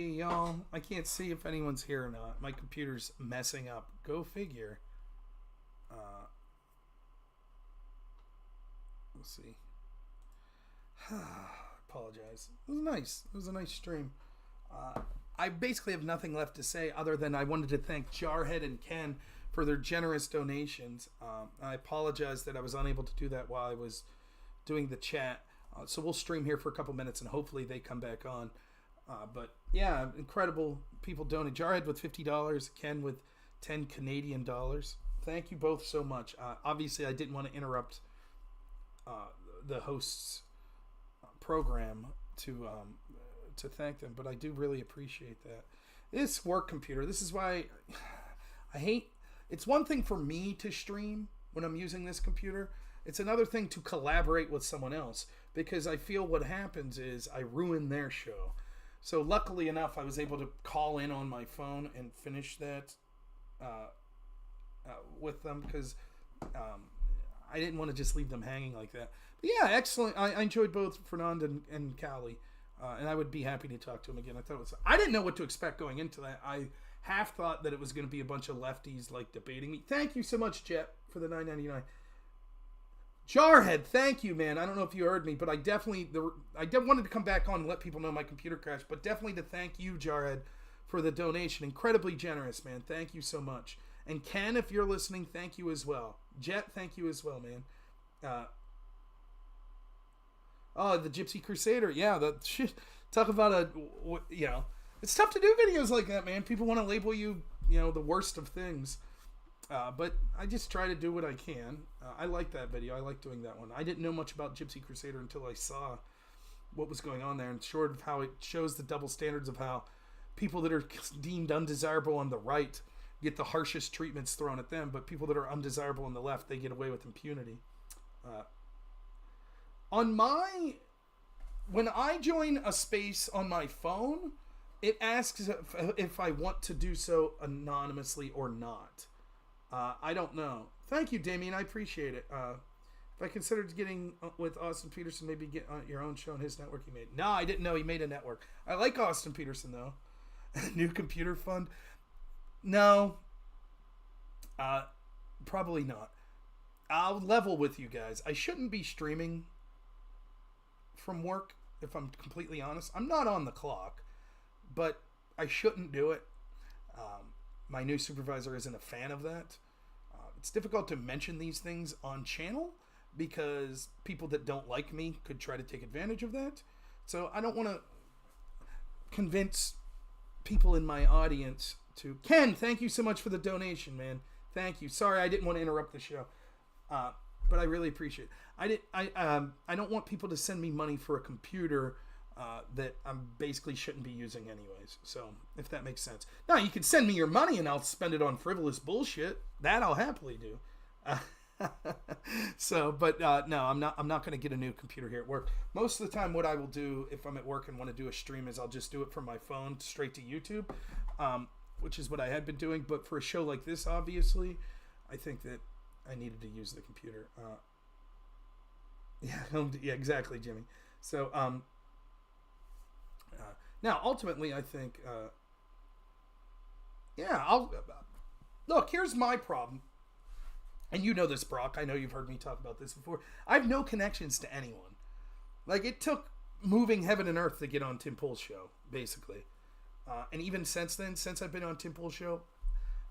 see, y'all. I can't see if anyone's here or not. My computer's messing up. Go figure. Let's see. Apologize. It was nice. It was a nice stream. I basically have nothing left to say other than I wanted to thank Jarhead and Ken for their generous donations. I apologize that I was unable to do that while I was doing the chat. So we'll stream here for a couple minutes and hopefully they come back on. But yeah, incredible people donate. Jarhead with $50, Ken with 10 Canadian dollars. Thank you both so much. Obviously, I didn't want to interrupt the host's program to thank them, but I do really appreciate that. This work computer, this is why I hate. It's one thing for me to stream when I'm using this computer. It's another thing to collaborate with someone else, because I feel what happens is I ruin their show. So luckily enough, I was able to call in on my phone and finish that with them, because I didn't want to just leave them hanging like that. But yeah, excellent. I enjoyed both Fernand and Callie, and I would be happy to talk to him again. I didn't know what to expect going into that. I half thought that it was going to be a bunch of lefties like debating me. Thank you so much, Jet, for the $9.99. Jarhead, thank you, man. I don't know if you heard me, but I wanted to come back on and let people know my computer crashed, but definitely to thank you, Jarhead, for the donation. Incredibly generous, man. Thank you so much. And Ken, if you're listening, thank you as well. Jet, thank you as well, man. The Gypsy Crusader. Yeah, talk about it's tough to do videos like that, man. People want to label you, the worst of things. But I just try to do what I can. I like that video. I like doing that one. I didn't know much about Gypsy Crusader until I saw what was going on there, and short of how it shows the double standards of how people that are deemed undesirable on the right get the harshest treatments thrown at them, but people that are undesirable on the left, they get away with impunity. When I join a space on my phone, it asks if I want to do so anonymously or not. I don't know. Thank you, Damien. I appreciate it. If I considered getting with Austin Peterson, maybe get on your own show on his network he made. No, I didn't know he made a network. I like Austin Peterson, though. New computer fund? No. Probably not. I'll level with you guys. I shouldn't be streaming from work, if I'm completely honest. I'm not on the clock, but I shouldn't do it. My new supervisor isn't a fan of that. It's difficult to mention these things on channel because people that don't like me could try to take advantage of that. So I don't want to convince people in my audience to... Ken, thank you so much for the donation, man. Thank you. Sorry, I didn't want to interrupt the show. But I really appreciate it. I don't want people to send me money for a computer that I basically shouldn't be using anyways. So, if that makes sense. Now, you can send me your money and I'll spend it on frivolous bullshit. That I'll happily do. No, I'm not going to get a new computer here at work. Most of the time, what I will do if I'm at work and want to do a stream is I'll just do it from my phone straight to YouTube, which is what I had been doing. But for a show like this, obviously, I think that I needed to use the computer. Yeah, exactly, Jimmy. So, now, ultimately, I think, look, here's my problem. And you know this, Brock. I know you've heard me talk about this before. I have no connections to anyone. Like, it took moving heaven and earth to get on Tim Pool's show, basically. And even since then, since I've been on Tim Pool's show,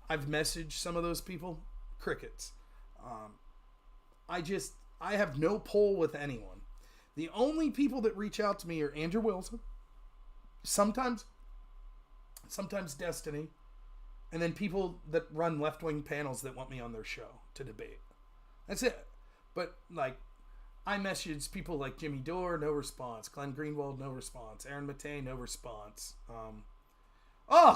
I've messaged some of those people. Crickets. I have no pull with anyone. The only people that reach out to me are Andrew Wilson, sometimes Destiny, and then people that run left-wing panels that want me on their show to debate. That's it. But, like, I messaged people like Jimmy Dore, no response. Glenn Greenwald, no response. Aaron Matei, no response.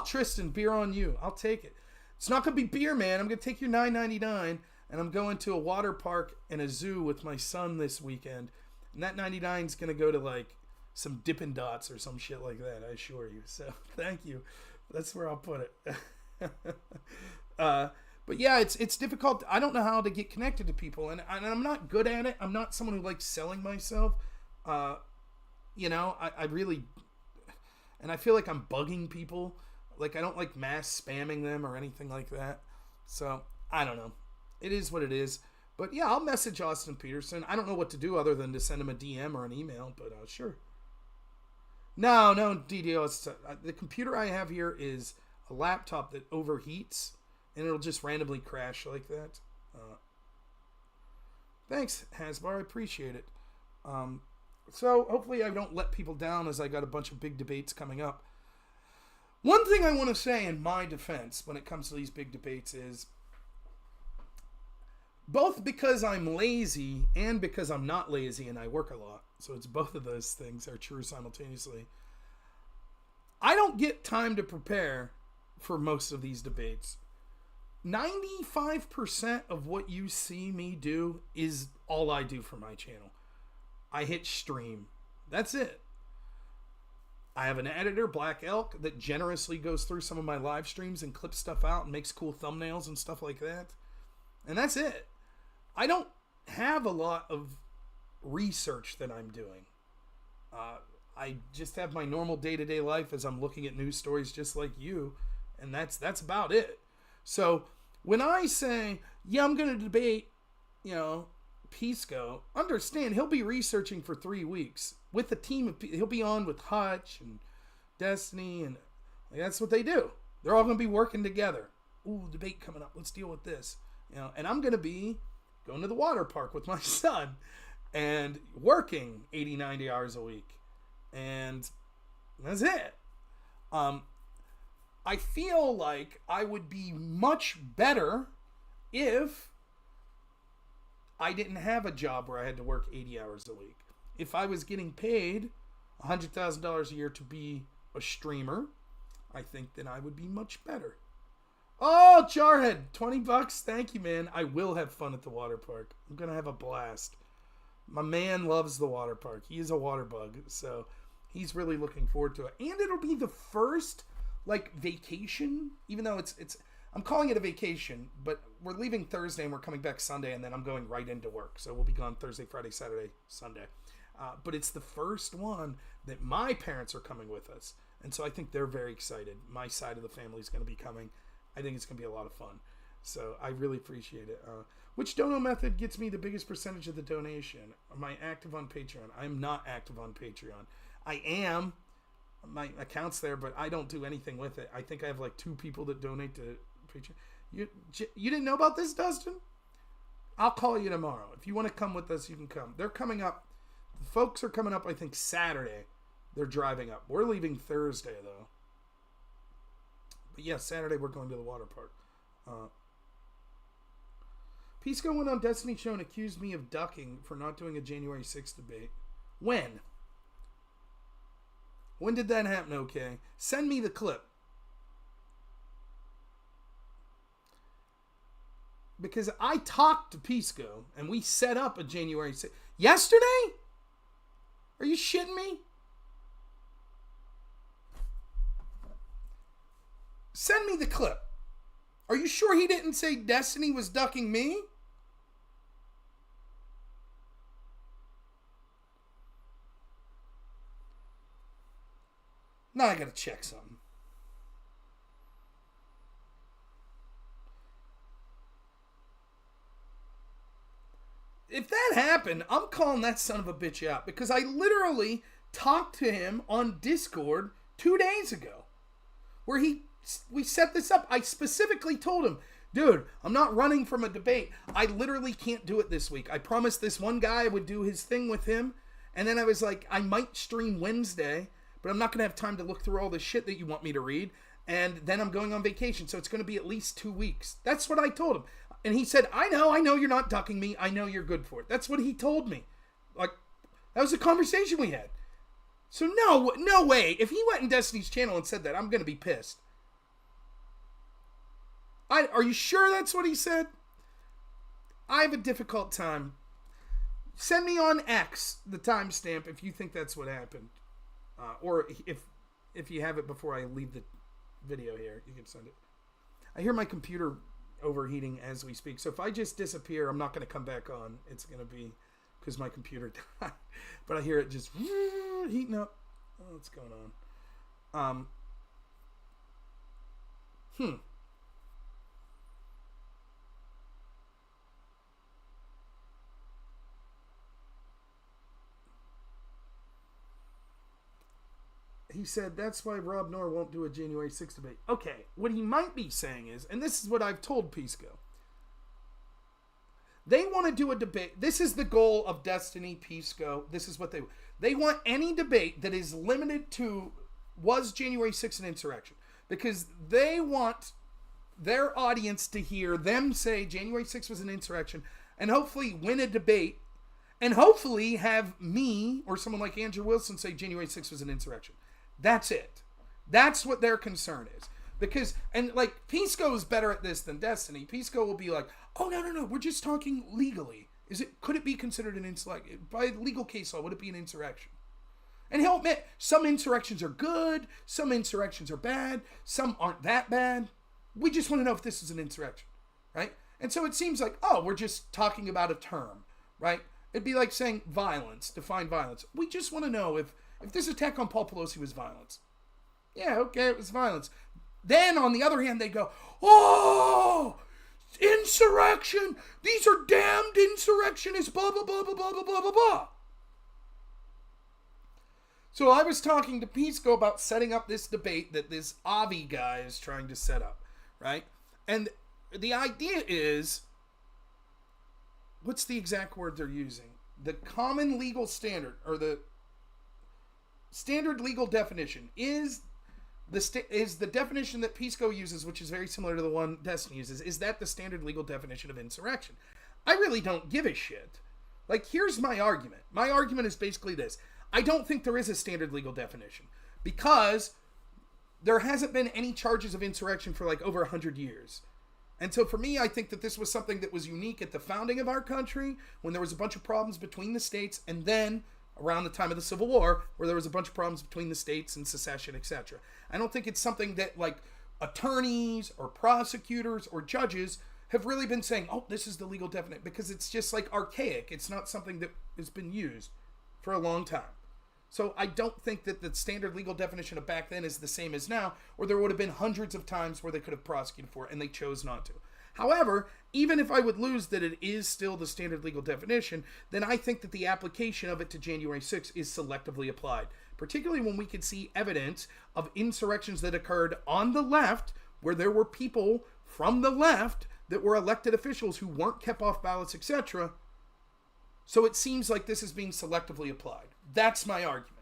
Tristan, beer on you. I'll take it. It's not going to be beer, man. I'm going to take your $9.99, and I'm going to a water park and a zoo with my son this weekend. And that $99 is going to go to, like, some Dippin' Dots or some shit like that, I assure you. So, thank you. That's where I'll put it. But yeah, it's difficult. I don't know how to get connected to people, and I'm not good at it. I'm not someone who likes selling myself. I and I feel like I'm bugging people. Like, I don't like mass spamming them or anything like that. So, I don't know. It is what it is. But yeah, I'll message Austin Peterson. I don't know what to do other than to send him a DM or an email, but sure. No, DDoS. The computer I have here is a laptop that overheats, and it'll just randomly crash like that. Thanks, Hasbar. I appreciate it. So hopefully I don't let people down, as I got a bunch of big debates coming up. One thing I want to say in my defense when it comes to these big debates is, both because I'm lazy and because I'm not lazy and I work a lot, so it's both of those things are true simultaneously, I don't get time to prepare for most of these debates. 95% of what you see me do is all I do for my channel. I hit stream. That's it. I have an editor, Black Elk, that generously goes through some of my live streams and clips stuff out and makes cool thumbnails and stuff like that. And that's it. I don't have a lot of research that I'm doing. I just have my normal day-to-day life as I'm looking at news stories just like you, and that's about it. So when I say, yeah, I'm going to debate, Pisco, understand he'll be researching for 3 weeks with a team of people. He'll be on with Hutch and Destiny, and that's what they do. They're all going to be working together. Ooh, debate coming up. Let's deal with this. And I'm going to be going to the water park with my son and working 80, 90 hours a week. And that's it. I feel like I would be much better if I didn't have a job where I had to work 80 hours a week. If I was getting paid $100,000 a year to be a streamer, I think then I would be much better. Oh, Jarhead, $20. Thank you, man. I will have fun at the water park. I'm going to have a blast. My man loves the water park. He is a water bug, so he's really looking forward to it. And it'll be the first, vacation, even though it's I'm calling it a vacation, but we're leaving Thursday and we're coming back Sunday, and then I'm going right into work. So we'll be gone Thursday, Friday, Saturday, Sunday. But it's the first one that my parents are coming with us. And so I think they're very excited. My side of the family is going to be coming. I think it's going to be a lot of fun. So I really appreciate it. Which dono method gets me the biggest percentage of the donation? Am I active on Patreon? I'm not active on Patreon. I am. My account's there, but I don't do anything with it. I think I have 2 people that donate to Patreon. You didn't know about this, Dustin? I'll call you tomorrow. If you want to come with us, you can come. They're coming up. The folks are coming up, I think, Saturday. They're driving up. We're leaving Thursday, though. But yeah, Saturday we're going to the water park. Pisco went on Destiny show and accused me of ducking for not doing a January 6th debate. When? When did that happen, okay? Send me the clip. Because I talked to Pisco and we set up a January 6th. Yesterday? Are you shitting me? Send me the clip. Are you sure he didn't say Destiny was ducking me? Now I gotta check something. If that happened, I'm calling that son of a bitch out, because I literally talked to him on Discord 2 days ago where we set this up. I specifically told him, dude, I'm not running from a debate. I literally can't do it this week. I promised this one guy I would do his thing with him, and then I was like, I might stream Wednesday, but I'm not going to have time to look through all the shit that you want me to read, and then I'm going on vacation, so it's going to be at least 2 weeks. That's what I told him. And he said, I know you're not ducking me. I know you're good for it. That's what he told me. That was a conversation we had. So no way. If he went in Destiny's channel and said that, I'm going to be pissed. Are you sure that's what he said? I have a difficult time. Send me on X the timestamp if you think that's what happened. Or if you have it before I leave the video here, you can send it. I hear my computer overheating as we speak. So if I just disappear, I'm not going to come back on. It's going to be because my computer died. But I hear it just heating up. Oh, what's going on? Um, hmm. He said that's why Rob Noor won't do a January 6th debate. Okay, what he might be saying is, and this is what I've told Pisco, they want to do a debate. This is the goal of Destiny, Pisco. This is what they want any debate that is limited to was January 6th an insurrection, because they want their audience to hear them say January 6th was an insurrection, and hopefully win a debate, and hopefully have me or someone like Andrew Wilson say January 6th was an insurrection. That's it. That's what their concern is. Because, and like, Pisco is better at this than Destiny. Pisco will be like, oh, no, we're just talking legally. Could it be considered an insurrection? By legal case law, would it be an insurrection? And he'll admit, some insurrections are good, some insurrections are bad, some aren't that bad. We just want to know if this is an insurrection, right? And so it seems like, oh, we're just talking about a term, right? It'd be like saying violence, define violence. We just want to know if this attack on Paul Pelosi was violence. Yeah, okay, it was violence. Then, on the other hand, they go, oh, insurrection. These are damned insurrectionists, blah, blah, blah, blah, blah, blah, blah, blah, blah. So I was talking to Pisco about setting up this debate that this Avi guy is trying to set up, right? And the idea is, what's the exact word they're using? The common legal standard, or the standard legal definition is the definition that Pisco uses, which is very similar to the one Destiny uses. Is that the standard legal definition of insurrection? I really don't give a shit. Like, here's my argument. My argument is basically this. I don't think there is a standard legal definition, because there hasn't been any charges of insurrection for like over 100 years. And so for me, I think that this was something that was unique at the founding of our country, when there was a bunch of problems between the states, and then around the time of the Civil War, where there was a bunch of problems between the states and secession, etc. I don't think it's something that like attorneys or prosecutors or judges have really been saying, oh, this is the legal definition, because it's just like archaic. It's not something that has been used for a long time. So I don't think that the standard legal definition of back then is the same as now, or there would have been hundreds of times where they could have prosecuted for it, and they chose not to. However, even if I would lose that it is still the standard legal definition, then I think that the application of it to January 6th is selectively applied, particularly when we could see evidence of insurrections that occurred on the left, where there were people from the left that were elected officials who weren't kept off ballots, etc. So it seems like this is being selectively applied. That's my argument.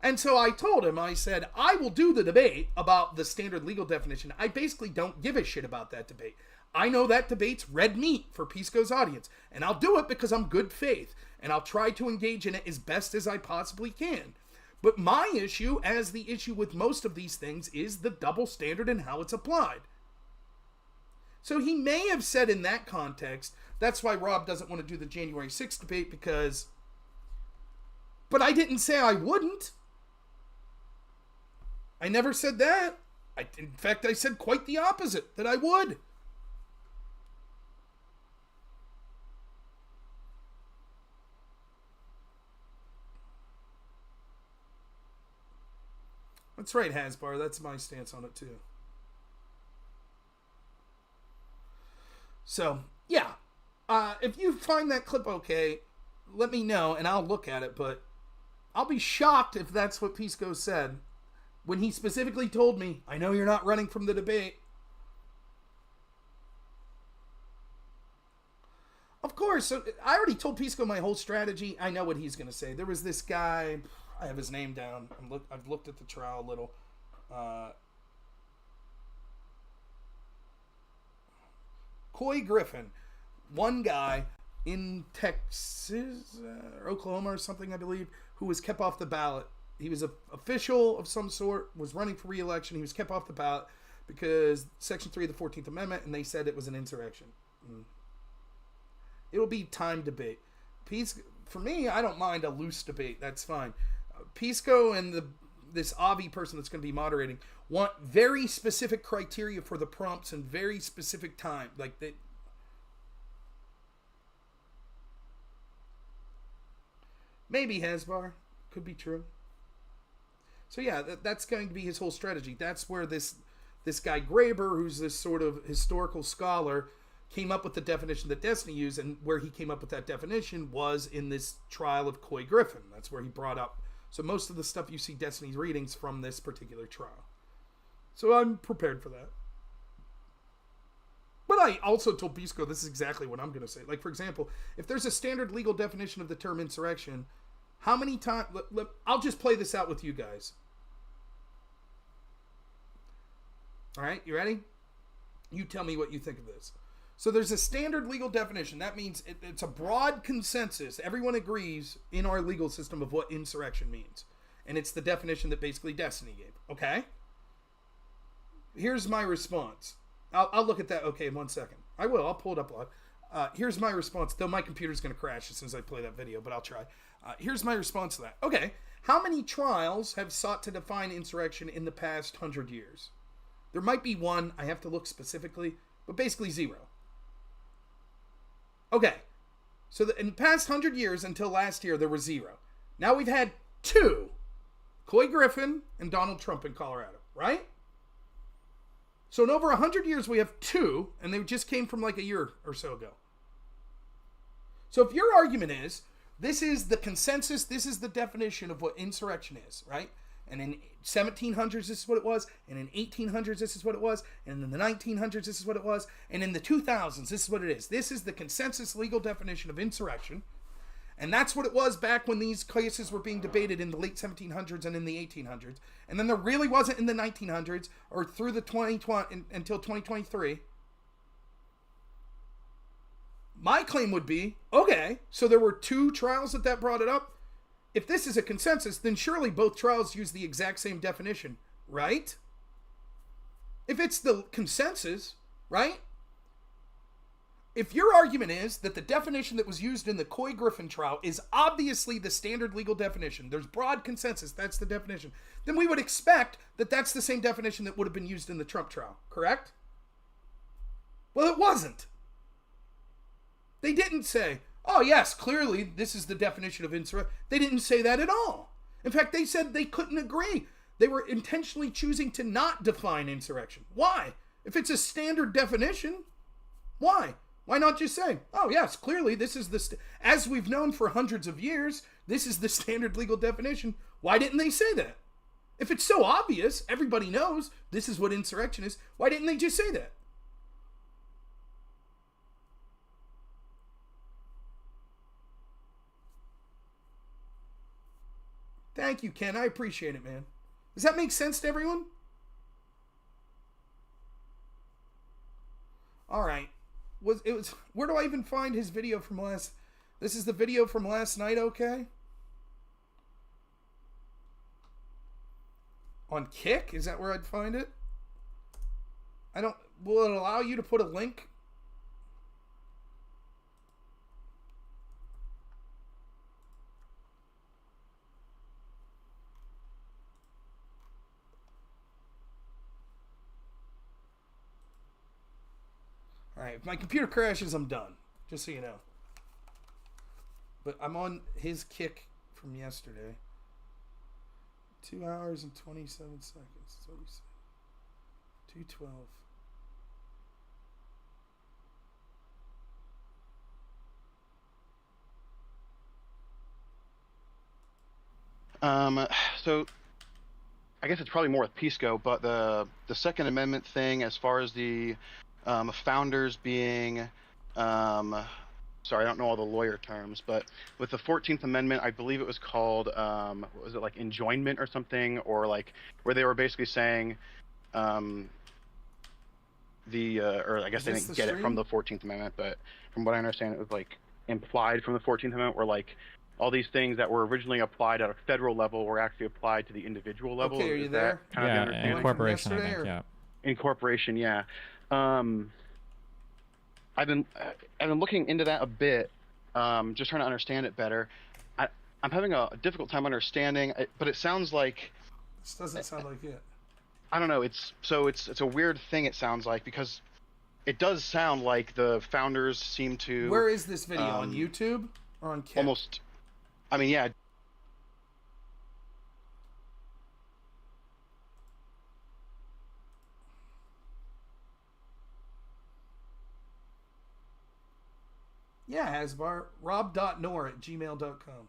And so I told him, I said, I will do the debate about the standard legal definition. I basically don't give a shit about that debate. I know that debate's red meat for Pisco's audience, and I'll do it because I'm good faith, and I'll try to engage in it as best as I possibly can. But my issue, as the issue with most of these things, is the double standard and how it's applied. So he may have said in that context, that's why Rob doesn't want to do the January 6th debate, because... But I didn't say I wouldn't. I never said that. In fact, I said quite the opposite, that I would. That's right, Hasbar. That's my stance on it, too. So, yeah. If you find that clip okay, let me know, and I'll look at it, but I'll be shocked if that's what Pisco said, when he specifically told me, I know you're not running from the debate. Of course, so I already told Pisco my whole strategy. I know what he's going to say. There was this guy, I have his name down. I've looked at the trial a little. Coy Griffin, one guy in Texas or Oklahoma or something, I believe, who was kept off the ballot. He was an official of some sort, was running for re-election. He was kept off the ballot because Section 3 of the 14th Amendment, and they said it was an insurrection. It'll be time debate. For me, I don't mind a loose debate. That's fine. Pisco and this Avi person that's going to be moderating want very specific criteria for the prompts and very specific time. Like that. Maybe Hasbar. Could be true. So yeah, that's going to be his whole strategy. That's where this guy Graeber, who's this sort of historical scholar, came up with the definition that Destiny used, and where he came up with that definition was in this trial of Coy Griffin. That's where he brought up. So most of the stuff you see Destiny's readings from this particular trial. So I'm prepared for that. But I also told Pisco this is exactly what I'm going to say. Like, for example, if there's a standard legal definition of the term insurrection, how many times... I'll just play this out with you guys. All right, you ready? You tell me what you think of this. So there's a standard legal definition. That means it's a broad consensus. Everyone agrees in our legal system of what insurrection means. And it's the definition that basically Destiny gave. Okay? Here's my response. I'll look at that, okay, in 1 second. I will. I'll pull it up live. Here's my response. Though my computer's going to crash as soon as I play that video, but I'll try. Here's my response to that. Okay, how many trials have sought to define insurrection in the past 100 years? There might be one. I have to look specifically, but basically 0. Okay, so in the past 100 years until last year, there were 0. Now we've had 2. Coy Griffin and Donald Trump in Colorado, right? So in over 100 years, we have 2, and they just came from like a year or so ago. So if your argument is, this is the consensus, this is the definition of what insurrection is, right? And in 1700s, this is what it was. And in 1800s, this is what it was. And in the 1900s, this is what it was. And in the 2000s, this is what it is. This is the consensus legal definition of insurrection. And that's what it was back when these cases were being debated in the late 1700s and in the 1800s. And then there really wasn't in the 1900s or through the 2020 until 2023. My claim would be, okay, so there were 2 trials that brought it up. If this is a consensus, then surely both trials use the exact same definition, right? If it's the consensus, right? If your argument is that the definition that was used in the Coy Griffin trial is obviously the standard legal definition, there's broad consensus, that's the definition, then we would expect that that's the same definition that would have been used in the Trump trial, correct? Well, it wasn't. They didn't say, oh yes, clearly this is the definition of insurrection. They didn't say that at all. In fact, they said they couldn't agree. They were intentionally choosing to not define insurrection. Why? If it's a standard definition, why? Why not just say, oh yes, clearly this is as we've known for hundreds of years, this is the standard legal definition. Why didn't they say that? If it's so obvious, everybody knows this is what insurrection is, why didn't they just say that? Thank you, Ken. I appreciate it, man. Does that make sense to everyone? All right. Where do I even find his video from last? This is the video from last night, okay? On Kick? Is that where I'd find it? Will it allow you to put a link? Alright, if my computer crashes, I'm done. Just so you know. But I'm on his Kick from yesterday. 2 hours and 27 seconds. 2:12. So I guess it's probably more with Pisco, but the Second Amendment thing, as far as the founders being, sorry, I don't know all the lawyer terms, but with the 14th Amendment, I believe it was called, what was it, like enjoinment or something, or like where they were basically saying, or I guess they didn't get it from the 14th Amendment, but from what I understand, it was like implied from the 14th Amendment, where like all these things that were originally applied at a federal level were actually applied to the individual level. Okay, are you there? Yeah, incorporation, I think, yeah. Incorporation, yeah. I've been looking into that a bit, just trying to understand it better. I'm having a difficult time understanding, but it sounds like this doesn't sound like it. I don't know. It's a weird thing. It sounds like, because it does sound like the founders seem to. Where is this video, on YouTube or on Kick? Almost. I mean, yeah. Yeah, Hasbar. rob.nor@gmail.com.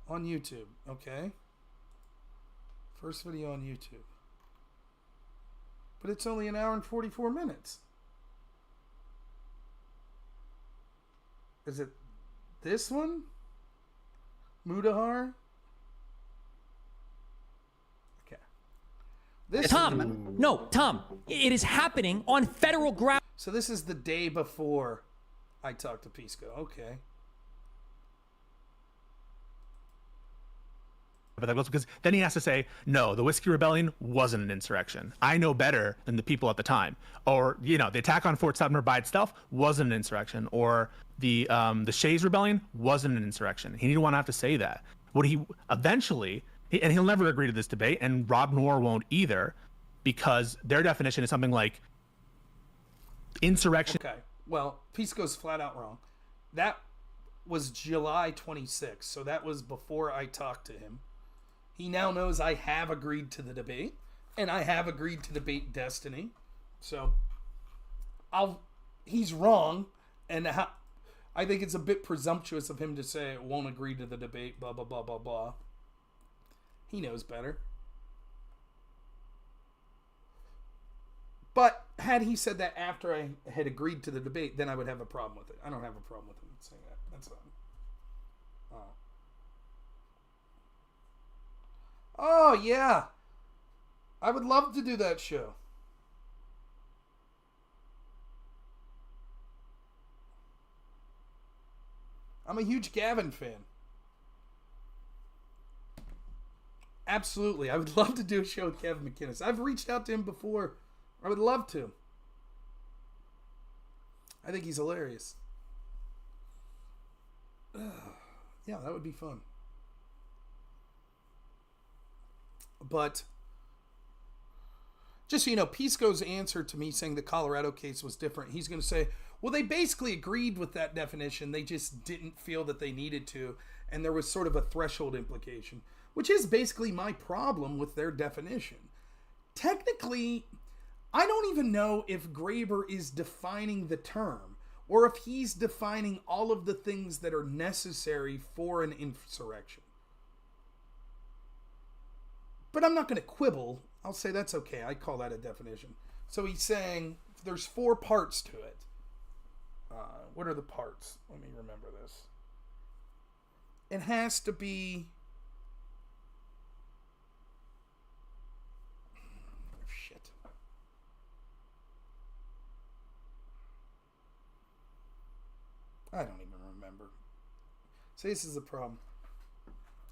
On YouTube, okay. First video on YouTube. But it's only an hour and 44 minutes. Is it this one? Mudahar? Okay. This Tom, no, Tom, it is happening on federal ground. So this is the day before I talked to Pisco. Okay. But that was because then he has to say, no, the Whiskey Rebellion wasn't an insurrection. I know better than the people at the time. Or, the attack on Fort Sumter by itself wasn't an insurrection. Or the Shays Rebellion wasn't an insurrection. He didn't want to have to say that. What he eventually, and he'll never agree to this debate, and Rob Noor won't either, because their definition is something like insurrection. Okay. Well, Pisco's flat out wrong. That was July 26th, so that was before I talked to him. He now knows I have agreed to the debate, and I have agreed to debate Destiny. So, he's wrong, and I think it's a bit presumptuous of him to say it won't agree to the debate, blah, blah, blah, blah, blah. He knows better. But had he said that after I had agreed to the debate, then I would have a problem with it. I don't have a problem with him saying that. That's fine. Oh, yeah. I would love to do that show. I'm a huge Gavin fan. Absolutely. I would love to do a show with Kevin McInnes. I've reached out to him before. I would love to. I think he's hilarious. Yeah, that would be fun. But just so you know, Pisco's answer to me saying the Colorado case was different, he's going to say, well, they basically agreed with that definition. They just didn't feel that they needed to. And there was sort of a threshold implication, which is basically my problem with their definition. Technically, I don't even know if Graber is defining the term or if he's defining all of the things that are necessary for an insurrection. But I'm not going to quibble. I'll say that's okay. I call that a definition. So he's saying there's 4 parts to it. What are the parts? Let me remember this. It has to be... Shit. I don't even remember. See, this is the problem.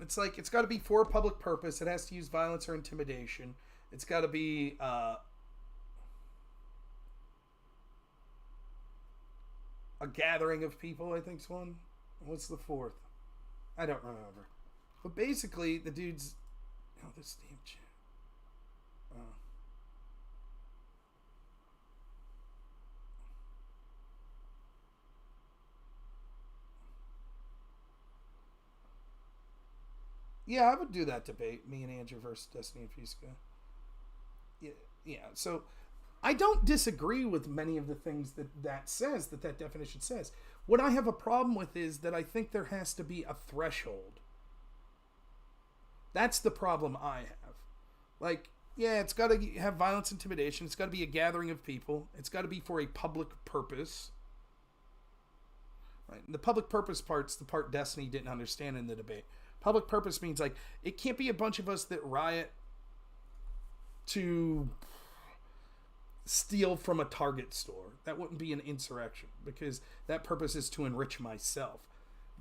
It's like, it's got to be for a public purpose. It has to use violence or intimidation. It's got to be a gathering of people, I think's one. What's the 4th? I don't remember. But basically, the dude's... Oh, this damn chat. Yeah, I would do that debate, me and Andrew versus Destiny and Pisco. Yeah. So I don't disagree with many of the things that says, that definition says. What I have a problem with is that I think there has to be a threshold. That's the problem I have. Like, yeah, it's got to have violence, intimidation. It's got to be a gathering of people. It's got to be for a public purpose. Right? And the public purpose part's the part Destiny didn't understand in the debate. Public purpose means, like, it can't be a bunch of us that riot to steal from a Target store. That wouldn't be an insurrection, because that purpose is to enrich myself.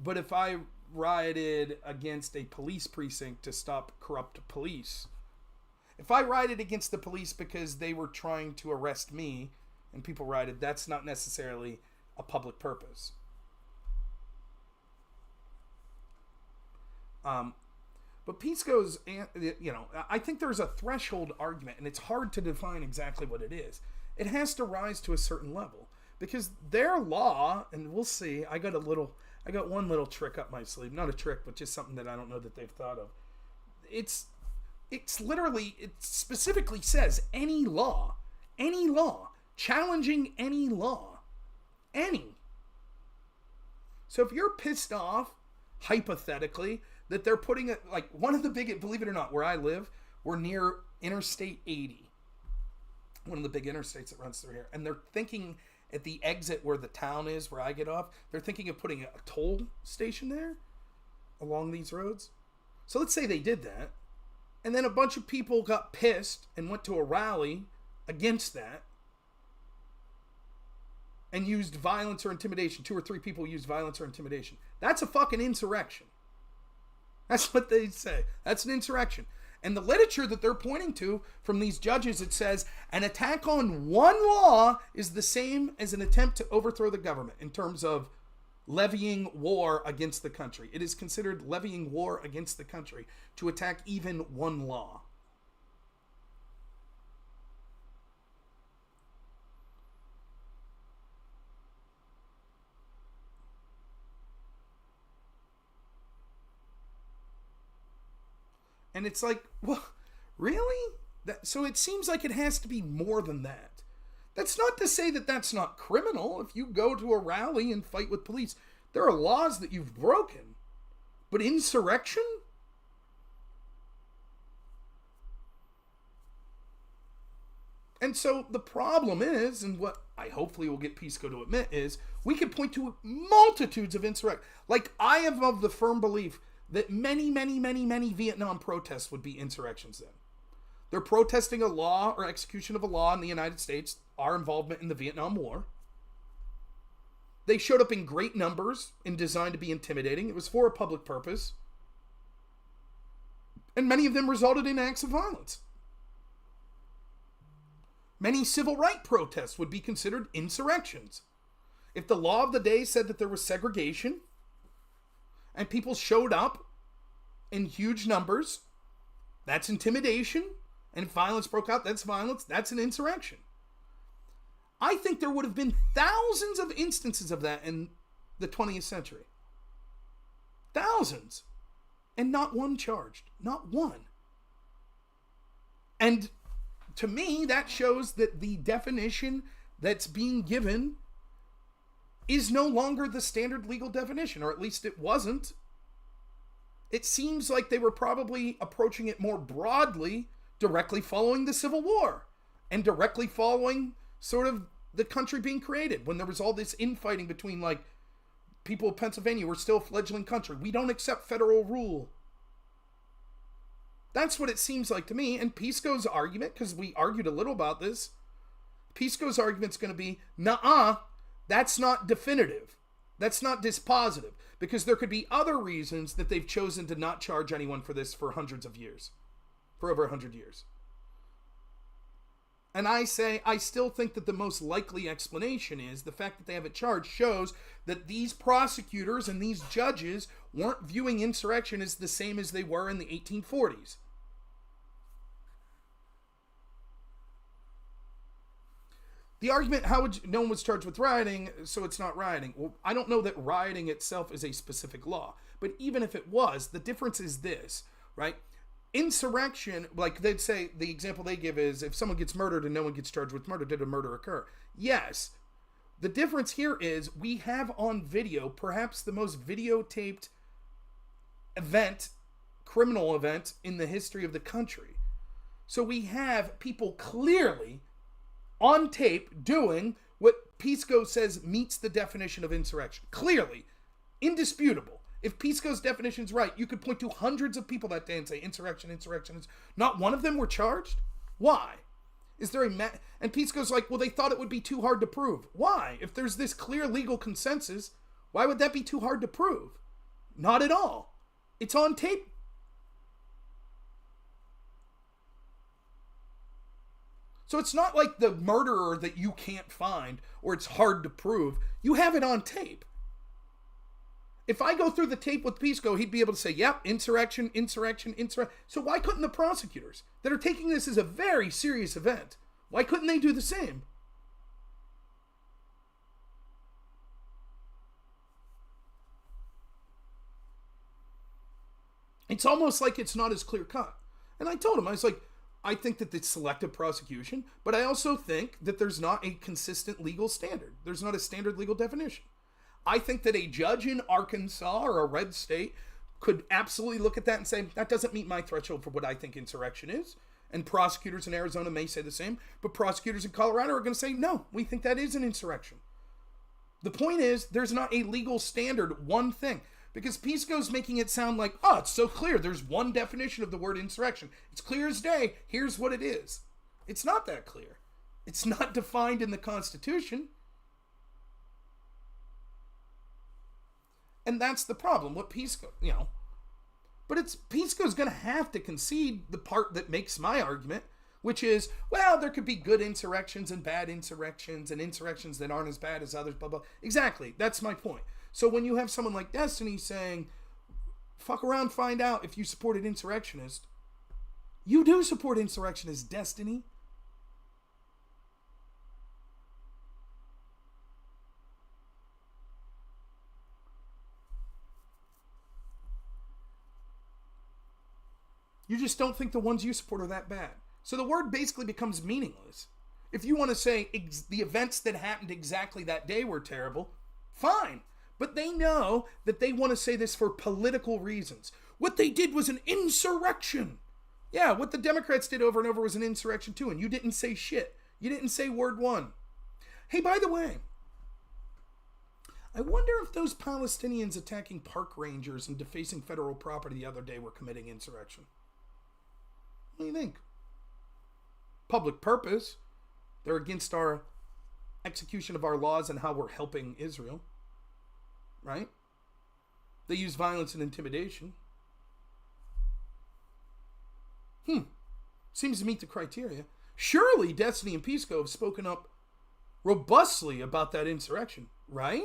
But if I rioted against a police precinct to stop corrupt police, if I rioted against the police because they were trying to arrest me and people rioted, that's not necessarily a public purpose. But Pisco's, I think there's a threshold argument, and it's hard to define exactly what it is. It has to rise to a certain level, because their law, and we'll see, I got one little trick up my sleeve. Not a trick, but just something that I don't know that they've thought of. It's literally, it specifically says any law challenging any law. Any. So if you're pissed off, hypothetically, that they're putting it, like, one of the big, believe it or not, where I live, we're near Interstate 80. One of the big interstates that runs through here. And they're thinking at the exit where the town is, where I get off, they're thinking of putting a toll station there along these roads. So let's say they did that. And then a bunch of people got pissed and went to a rally against that and used violence or intimidation. 2 or 3 people used violence or intimidation. That's a fucking insurrection. That's what they say. That's an insurrection. And the literature that they're pointing to from these judges, it says an attack on one law is the same as an attempt to overthrow the government in terms of levying war against the country. It is considered levying war against the country to attack even one law. And it's like, well, really? So it seems like it has to be more than that. That's not to say that that's not criminal. If you go to a rally and fight with police, there are laws that you've broken. But insurrection? And so the problem is, and what I hopefully will get Pisco to admit is, we can point to multitudes of insurrection. Like, I am of the firm belief that many Vietnam protests would be insurrections then. They're protesting a law or execution of a law in the United States, our involvement in the Vietnam War. They showed up in great numbers and designed to be intimidating. It was for a public purpose. And many of them resulted in acts of violence. Many civil rights protests would be considered insurrections. If the law of the day said that there was segregation, and people showed up in huge numbers, that's intimidation. And if violence broke out, that's violence. That's an insurrection. I think there would have been thousands of instances of that in the 20th century. Thousands. And not one charged. Not one. And to me, that shows that the definition that's being given is no longer the standard legal definition, or at least it wasn't. It seems like they were probably approaching it more broadly, directly following the Civil War, and directly following sort of the country being created, when there was all this infighting between, like, people of Pennsylvania were still a fledgling country. We don't accept federal rule. That's what it seems like to me. And Pisco's argument, because we argued a little about this, Pisco's argument's going to be, nuh-uh, that's not definitive. That's not dispositive. Because there could be other reasons that they've chosen to not charge anyone for this for hundreds of years. For over 100 years. And I say, I still think that the most likely explanation is the fact that they haven't charged shows that these prosecutors and these judges weren't viewing insurrection as the same as they were in the 1840s. The argument, no one was charged with rioting, so it's not rioting. Well, I don't know that rioting itself is a specific law. But even if it was, the difference is this, right? Insurrection, like they'd say, the example they give is, if someone gets murdered and no one gets charged with murder, did a murder occur? Yes. The difference here is we have on video, perhaps the most videotaped event, criminal event in the history of the country. So we have people clearly on tape doing what Pisco says meets the definition of insurrection. Clearly, indisputable. If Pisco's definition's right, you could point to hundreds of people that day and say insurrection. Not one of them were charged? Why? Is there and Pisco's like, well, they thought it would be too hard to prove. Why? If there's this clear legal consensus, why would that be too hard to prove? Not at all. It's on tape. So it's not like the murderer that you can't find or it's hard to prove. You have it on tape. If I go through the tape with Pisco, he'd be able to say, yep, insurrection. So why couldn't the prosecutors that are taking this as a very serious event, why couldn't they do the same? It's almost like it's not as clear cut. And I told him, I was like, I think that it's selective prosecution, but I also think that there's not a consistent legal standard. There's not a standard legal definition. I think that a judge in Arkansas or a red state could absolutely look at that and say, that doesn't meet my threshold for what I think insurrection is. And prosecutors in Arizona may say the same, but prosecutors in Colorado are going to say, no, we think that is an insurrection. The point is, there's not a legal standard, one thing. Because Pisco's making it sound like, oh, it's so clear. There's one definition of the word insurrection. It's clear as day. Here's what it is. It's not that clear. It's not defined in the Constitution. And that's the problem. What Pisco, but Pisco's going to have to concede the part that makes my argument, which is, well, there could be good insurrections and bad insurrections and insurrections that aren't as bad as others, blah, blah. Exactly. That's my point. So when you have someone like Destiny saying, fuck around, find out if you support an insurrectionist, you do support insurrectionist, Destiny. You just don't think the ones you support are that bad. So the word basically becomes meaningless. If you want to say the events that happened exactly that day were terrible, fine. But they know that they want to say this for political reasons. What they did was an insurrection. Yeah, what the Democrats did over and over was an insurrection too, and you didn't say shit. You didn't say word one. Hey, by the way, I wonder if those Palestinians attacking park rangers and defacing federal property the other day were committing insurrection. What do you think? Public purpose. They're against our execution of our laws and how we're helping Israel. Right? They use violence and intimidation. Seems to meet the criteria. Surely Destiny and Pisco have spoken up robustly about that insurrection, right?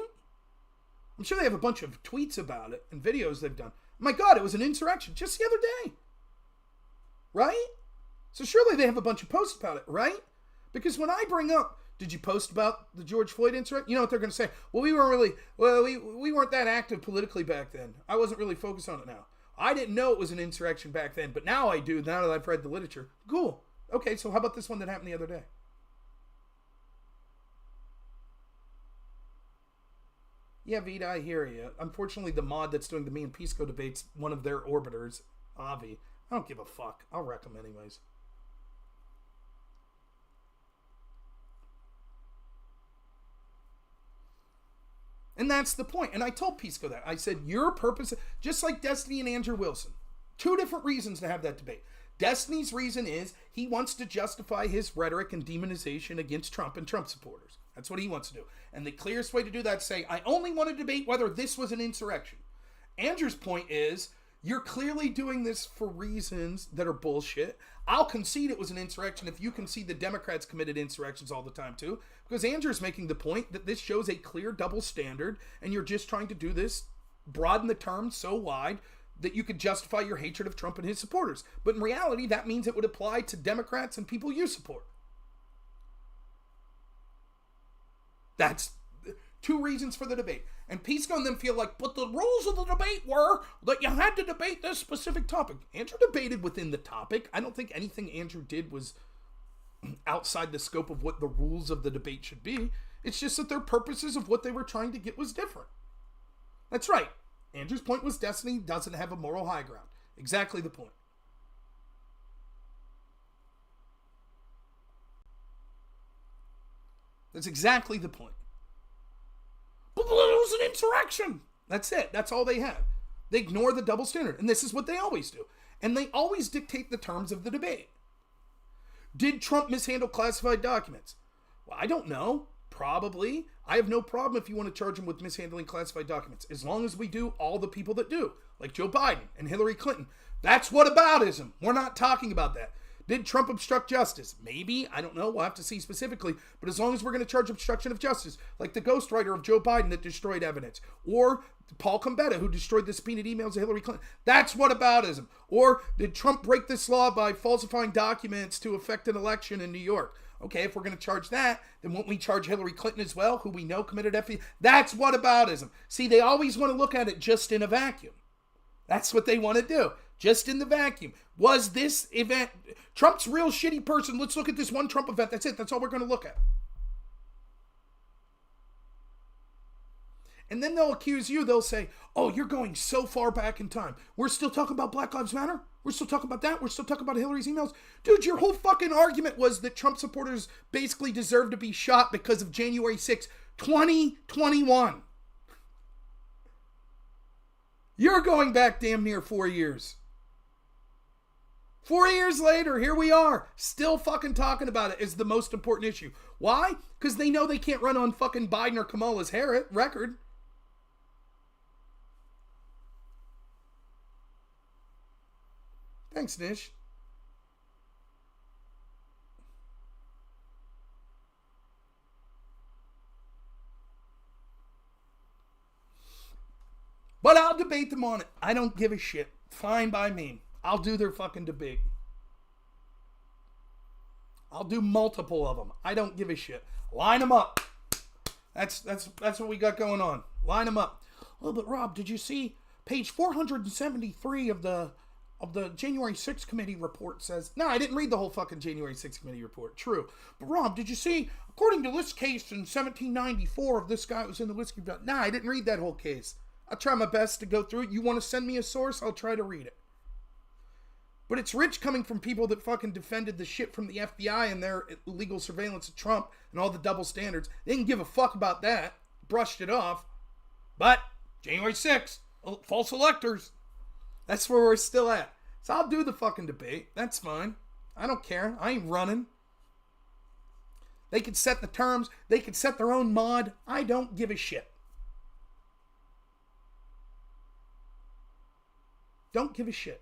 I'm sure they have a bunch of tweets about it and videos they've done. My God, it was an insurrection just the other day. Right? So surely they have a bunch of posts about it, right? Because when I bring up, did you post about the George Floyd insurrection? You know what they're going to say? Well, we weren't that active politically back then. I wasn't really focused on it now. I didn't know it was an insurrection back then, but now I do, now that I've read the literature. Cool. Okay, so how about this one that happened the other day? Yeah, Vita, I hear you. Unfortunately, the mod that's doing the me and Pisco debates, one of their orbiters, Avi. I don't give a fuck. I'll wreck them anyways. And that's the point. And I told Pisco that. I said, your purpose, just like Destiny and Andrew Wilson, two different reasons to have that debate. Destiny's reason is he wants to justify his rhetoric and demonization against Trump and Trump supporters. That's what he wants to do. And the clearest way to do that is say, I only want to debate whether this was an insurrection. Andrew's point is, you're clearly doing this for reasons that are bullshit. I'll concede it was an insurrection if you concede the Democrats committed insurrections all the time too. Because Andrew's making the point that this shows a clear double standard and you're just trying to do this, broaden the term so wide that you could justify your hatred of Trump and his supporters. But in reality, that means it would apply to Democrats and people you support. That's two reasons for the debate. And Pisco and them feel like, but the rules of the debate were that you had to debate this specific topic. Andrew debated within the topic. I don't think anything Andrew did was outside the scope of what the rules of the debate should be. It's just that their purposes of what they were trying to get was different. That's right. Andrew's point was Destiny doesn't have a moral high ground. Exactly the point. That's exactly the point. But it was an insurrection. That's it. That's all they have. They ignore the double standard. And this is what they always do. And they always dictate the terms of the debate. Did Trump mishandle classified documents? Well, I don't know. Probably. I have no problem if you want to charge him with mishandling classified documents, as long as we do all the people that do, like Joe Biden and Hillary Clinton. That's whataboutism. We're not talking about that. Did Trump obstruct justice? Maybe. I don't know. We'll have to see specifically. But as long as we're going to charge obstruction of justice, like the ghostwriter of Joe Biden that destroyed evidence, or Paul Combetta who destroyed the subpoenaed emails of Hillary Clinton, that's whataboutism. Or did Trump break this law by falsifying documents to affect an election in New York? Okay, if we're going to charge that, then won't we charge Hillary Clinton as well, who we know committed FBI? That's whataboutism. See, they always want to look at it just in a vacuum. That's what they want to do. Just in the vacuum. Was this event... Trump's a real shitty person. Let's look at this one Trump event. That's it. That's all we're going to look at. And then they'll accuse you. They'll say, oh, you're going so far back in time. We're still talking about Black Lives Matter? We're still talking about that? We're still talking about Hillary's emails? Dude, your whole fucking argument was that Trump supporters basically deserve to be shot because of January 6th, 2021. You're going back damn near 4 years. 4 years later, here we are, still fucking talking about it as the most important issue. Why? Because they know they can't run on fucking Biden or Kamala's record. Thanks, Nish. But I'll debate them on it. I don't give a shit. Fine by me. I'll do their fucking debate. I'll do multiple of them. I don't give a shit. Line them up. That's what we got going on. Line them up. Oh, but Rob, did you see page 473 of the January 6th committee report says... No, I didn't read the whole fucking January 6th committee report. True. But Rob, did you see, according to this case in 1794 of this guy who was in the whiskey... No, I didn't read that whole case. I'll try my best to go through it. You want to send me a source? I'll try to read it. But it's rich coming from people that fucking defended the shit from the FBI and their illegal surveillance of Trump and all the double standards. They didn't give a fuck about that. Brushed it off. But January 6th, false electors. That's where we're still at. So I'll do the fucking debate. That's fine. I don't care. I ain't running. They could set the terms. They could set their own mod. I don't give a shit. Don't give a shit.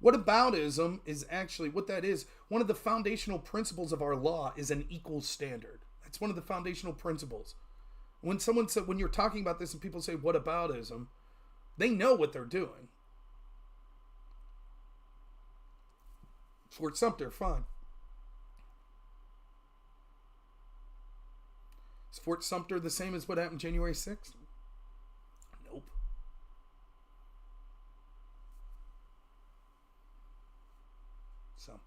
Whataboutism is actually, what that is, one of the foundational principles of our law is an equal standard. That's one of the foundational principles. When someone said, when you're talking about this and people say whataboutism, they know what they're doing. Fort Sumter, fine. Is Fort Sumter the same as what happened January 6th? Nope. So,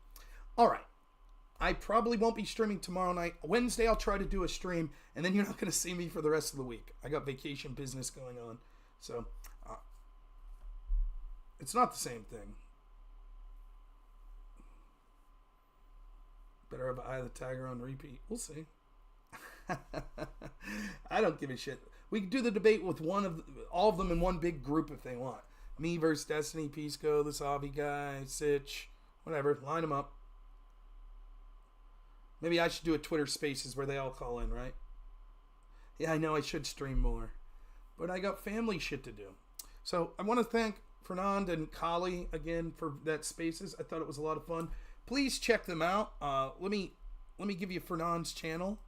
all right. I probably won't be streaming tomorrow night. Wednesday, I'll try to do a stream, and then you're not going to see me for the rest of the week. I got vacation business going on. So, it's not the same thing. Better have Eye of the Tiger on repeat. We'll see. I don't give a shit. We can do the debate with all of them in one big group if they want. Me versus Destiny, Pisco, the Savi guy, Sitch, whatever. Line them up. Maybe I should do a Twitter Spaces where they all call in, right? Yeah, I know I should stream more. But I got family shit to do. So I want to thank Fernand and Kali again for that Spaces. I thought it was a lot of fun. Please check them out. Let me give you Fernand's channel.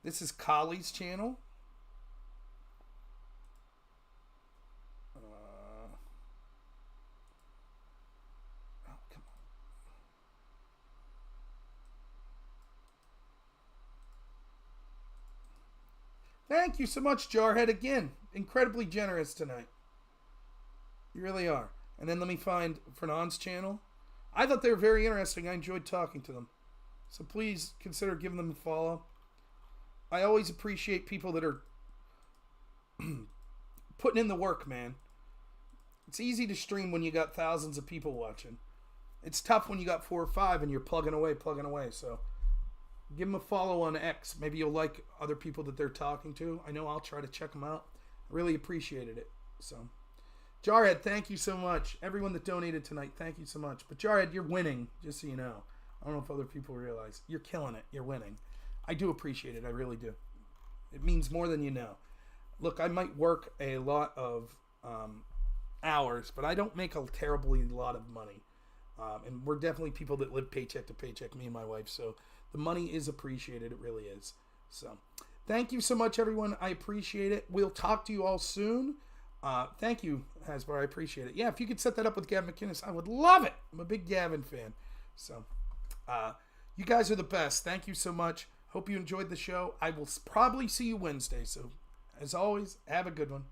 This is Kali's channel. Thank you so much, Jarhead, again. Incredibly generous tonight. You really are. And then let me find Fernand's channel. I thought they were very interesting. I enjoyed talking to them. So please consider giving them a follow. I always appreciate people that are putting in the work, man. It's easy to stream when you got thousands of people watching. It's tough when you got 4 or 5 and you're plugging away. So give them a follow on X. Maybe you'll like other people that they're talking to. I know I'll try to check them out. I really appreciated it. So, Jarhead, thank you so much. Everyone that donated tonight, thank you so much. But Jarhead, you're winning, just so you know. I don't know if other people realize. You're killing it. You're winning. I do appreciate it. I really do. It means more than you know. Look, I might work a lot of hours, but I don't make a terribly lot of money. And we're definitely people that live paycheck to paycheck, me and my wife. So the money is appreciated. It really is. So thank you so much, everyone. I appreciate it. We'll talk to you all soon. Thank you, Hasbar. I appreciate it. Yeah, if you could set that up with Gavin McInnes, I would love it. I'm a big Gavin fan. So, you guys are the best. Thank you so much. Hope you enjoyed the show. I will probably see you Wednesday. So, as always, have a good one.